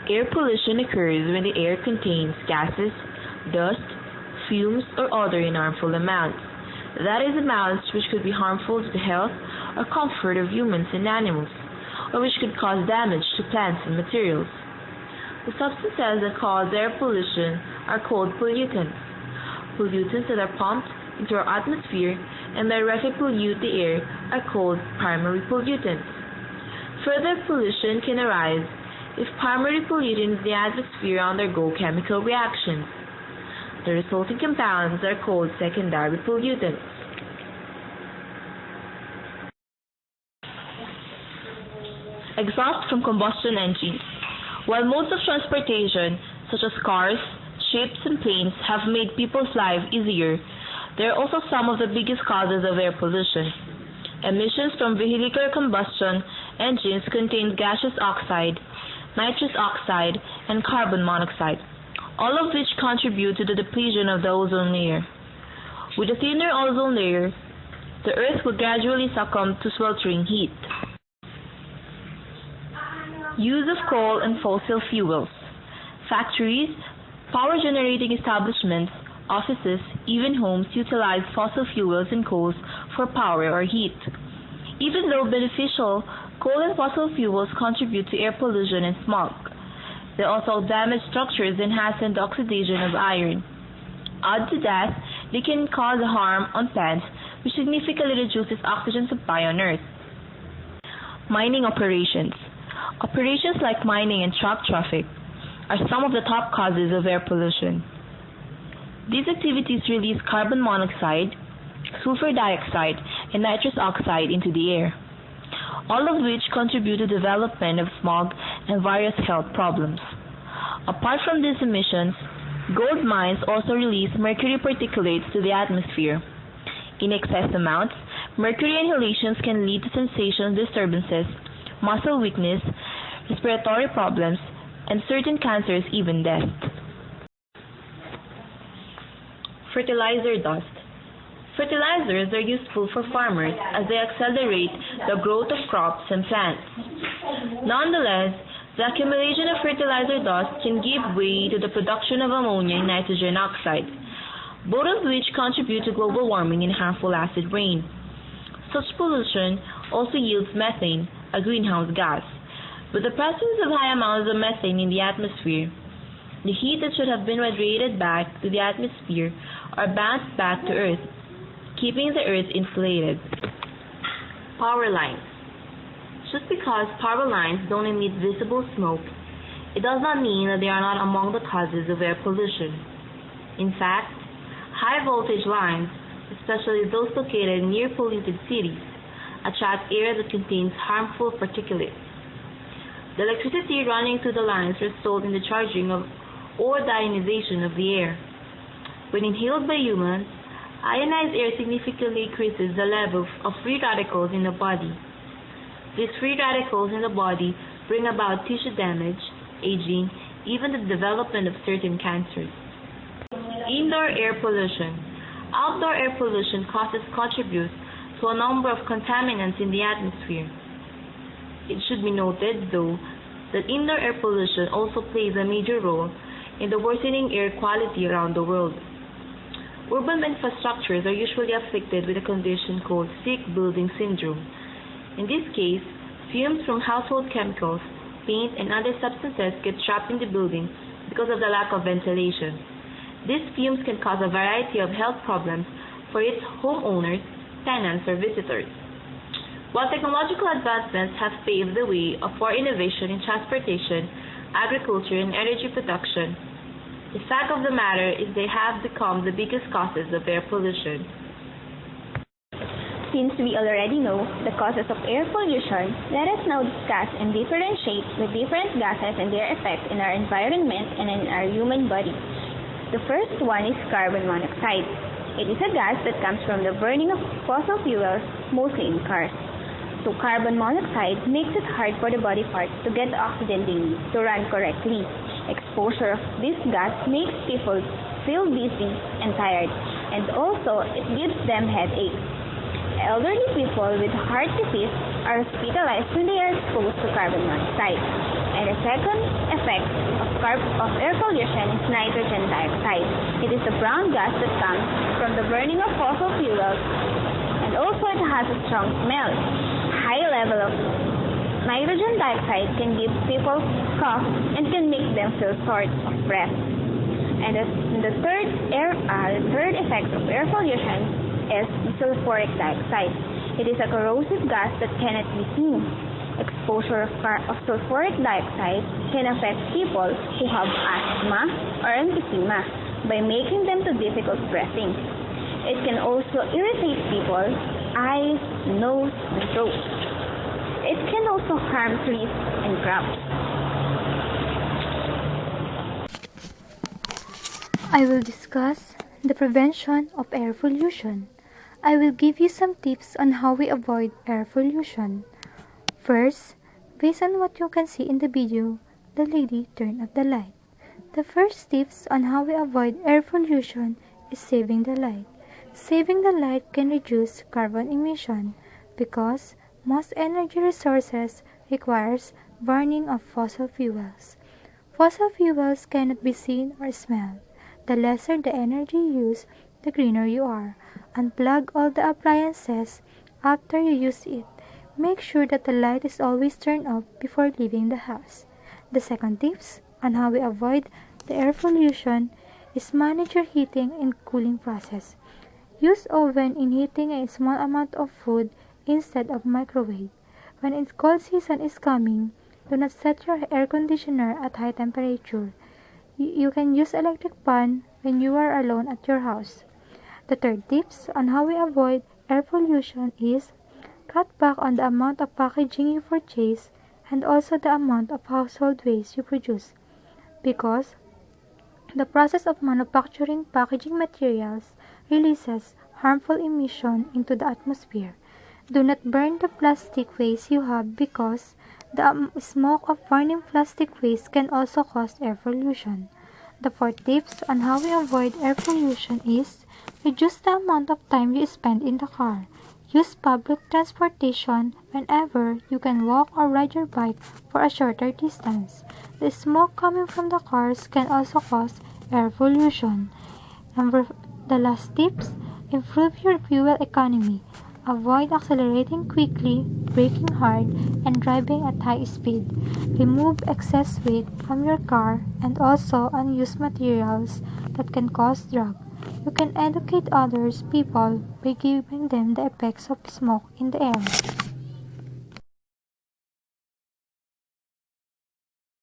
Air pollution occurs when the air contains gases, dust, fumes, or other in harmful amounts. That is, amounts which could be harmful to the health or comfort of humans and animals, or which could cause damage to plants and materials. The substances that cause air pollution are called pollutants. Pollutants that are pumped into our atmosphere and directly pollute the air are called primary pollutants. Further pollution can arise if primary pollutants in the atmosphere undergo chemical reactions. The resulting compounds are called secondary pollutants. Exhaust from combustion engines. While modes of transportation, such as cars, ships, and planes, have made people's lives easier, they are also some of the biggest causes of air pollution. Emissions from vehicular combustion engines contain gaseous oxide, nitrous oxide, and carbon monoxide, all of which contribute to the depletion of the ozone layer. With a thinner ozone layer, the Earth will gradually succumb to sweltering heat. Use of coal and fossil fuels. Factories, power generating establishments, offices, even homes utilize fossil fuels and coals for power or heat. Even though beneficial, coal and fossil fuels contribute to air pollution and smog. They also damage structures and hasten the oxidation of iron. Add to that, they can cause harm on plants, which significantly reduces oxygen supply on Earth. Mining operations. Operations like mining and truck traffic are some of the top causes of air pollution. These activities release carbon monoxide, sulfur dioxide, and nitrous oxide into the air, all of which contribute to the development of smog and various health problems. Apart from these emissions, gold mines also release mercury particulates to the atmosphere. In excess amounts, mercury inhalations can lead to sensation disturbances, muscle weakness, respiratory problems, and certain cancers, even death. Fertilizer dust. Fertilizers are useful for farmers as they accelerate the growth of crops and plants. Nonetheless, the accumulation of fertilizer dust can give way to the production of ammonia and nitrogen oxide, both of which contribute to global warming and harmful acid rain. Such pollution also yields methane, a greenhouse gas. With the presence of high amounts of methane in the atmosphere, the heat that should have been radiated back to the atmosphere are bounced back to Earth, keeping the Earth inflated. Power lines. Just because power lines don't emit visible smoke, it does not mean that they are not among the causes of air pollution. In fact, high voltage lines, especially those located near polluted cities, attract air that contains harmful particulates. The electricity running through the lines results in the charging of or the ionization of the air. When inhaled by humans, ionized air significantly increases the level of free radicals in the body. These free radicals in the body bring about tissue damage, aging, even the development of certain cancers. Indoor air pollution. Outdoor air pollution contributes to a number of contaminants in the atmosphere. It should be noted, though, that indoor air pollution also plays a major role in the worsening air quality around the world. Urban infrastructures are usually afflicted with a condition called sick building syndrome. In this case, fumes from household chemicals, paint, and other substances get trapped in the building because of the lack of ventilation. These fumes can cause a variety of health problems for its homeowners, tenants, or visitors. While technological advancements have paved the way for innovation in transportation, agriculture, and energy production, the fact of the matter is they have become the biggest causes of air pollution. Since we already know the causes of air pollution, let us now discuss and differentiate the different gases and their effects in our environment and in our human body. The first one is carbon monoxide. It is a gas that comes from the burning of fossil fuels, mostly in cars. So carbon monoxide makes it hard for the body parts to get the oxygen they need to run correctly. Exposure of this gas makes people feel dizzy and tired, and also it gives them headaches. Elderly people with heart disease are hospitalized when they are exposed to carbon monoxide. And the second effect of air pollution is nitrogen dioxide. It is a brown gas that comes from the burning of fossil fuels, and also it has a strong smell. High level of nitrogen dioxide can give people cough and can make them feel short of breath. And the third effect of air pollution is sulfuric dioxide. It is a corrosive gas that cannot be seen. Exposure of sulfuric dioxide can affect people who have asthma or emphysema by making them too difficult breathing. It can also irritate people's eyes, nose, and throat. It can also harm trees and crops. I will discuss the prevention of air pollution. I will give you some tips on how we avoid air pollution. First, based on what you can see in the video, the lady turned off the light. The first tips on how we avoid air pollution is saving the light. Saving the light can reduce carbon emission because most energy resources requires burning of fossil fuels. Fossil fuels cannot be seen or smelled. The lesser the energy used, the greener you are. Unplug all the appliances after you use it. Make sure that the light is always turned off before leaving the house. The second tips on how we avoid the air pollution is manage your heating and cooling process. Use oven in heating a small amount of food instead of microwave. When cold season is coming, do not set your air conditioner at high temperature. You can use electric fan when you are alone at your house. The third tips on how we avoid air pollution is cut back on the amount of packaging you purchase and also the amount of household waste you produce, because the process of manufacturing packaging materials releases harmful emission into the atmosphere. Do not burn the plastic waste you have because the smoke of burning plastic waste can also cause air pollution. The fourth tips on how we avoid air pollution is reduce the amount of time you spend in the car. Use public transportation whenever you can walk or ride your bike for a shorter distance. The smoke coming from the cars can also cause air pollution. The last tips, improve your fuel economy. Avoid accelerating quickly, braking hard, and driving at high speed. Remove excess weight from your car and also unused materials that can cause drag. You can educate others people by giving them the effects of smoke in the air.